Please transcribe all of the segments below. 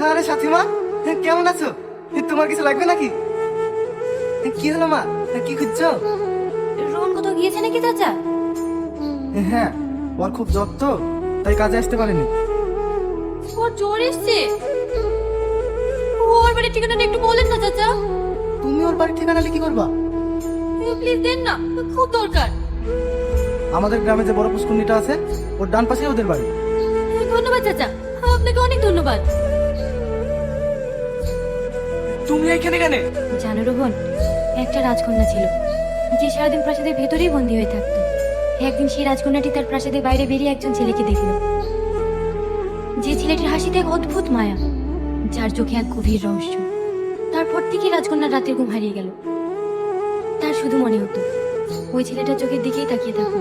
আরে সাথীমা, কেমন আছো? তোমার কিছু লাগবে নাকি? কি হলো মা, কি খুঁজছো? রোহন কোথাও গিয়েছে নাকি চাচা? হ্যাঁ, ওর খুব জ্বর তো, তাই কাজে আসতে পারেনি। ওর জ্বর এসছে? ওর বাড়ির ঠিকানাটা একটু বলেন না চাচা। তুমি ওর বাড়ির ঠিকানা কি করবা? প্লিজ দেন না, খুব দরকার। আমাদের গ্রামে যে বড় পুষ্করণীটা আছে, ওর ডান পাশে ওদের বাড়ি। ধন্যবাদ চাচা, আপনাকে অনেক ধন্যবাদ। তুমি এখানে কেন? জানো রোহন, একটা রাজকন্যা ছিল যে সারাদিন প্রাসাদের ভেতরেই বন্দী হয়ে থাকতো। একদিন সেই রাজকন্যাটি তার প্রাসাদের বাইরে বেরিয়ে একজন ছেলেকে দেখলো, যে ছেলেটির হাসিতে এক অদ্ভুত মায়া, যার চোখে এক গভীর রহস্য। তারপর থেকে রাজকন্যার রাতের ঘুম হারিয়ে গেল। তার শুধু মনে হতো ওই ছেলেটার চোখের দিকেই তাকিয়ে থাকো।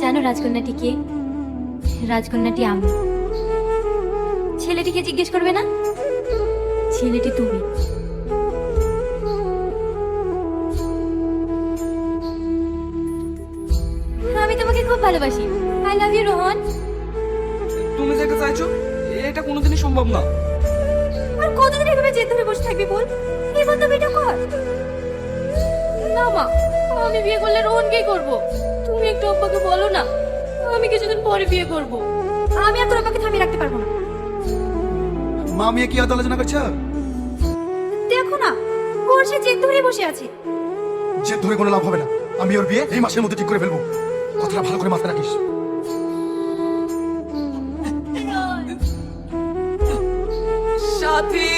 জানো রাজকন্যাটি কে? রাজকন্যাটি আমি। ছেলেটিকে জিজ্ঞেস করবে না? ছেলেটি তুমি। আমি তোমাকে খুব ভালোবাসি। I love you Rohan. তুমি যেটা চাইছো এটা কোনোদিনই সম্ভব না। আর কতদিন এভাবে জেদ ধরে বসে থাকবি বল? এবার তো বিয়ে কর। না মা, আমি বিয়ে করলে রোহনকেই করব। তুমি একটু আব্বাকে বলো না, আমি কিছুদিন পরে বিয়ে করব। আমি আর তোর আব্বাকে থামিয়ে রাখতে পারবো না। মা মেয়ে কি আলাপ আলোচনা করছো? দেখো না, ওর সে জেদ ধরে বসে আছে। জেদ ধরে কোনো লাভ হবে না। আমি ওর বিয়ে এই মাসের মধ্যে ঠিক করে ফেলবো। কথাটা ভালো করে মাথায় রাখিস। সাথী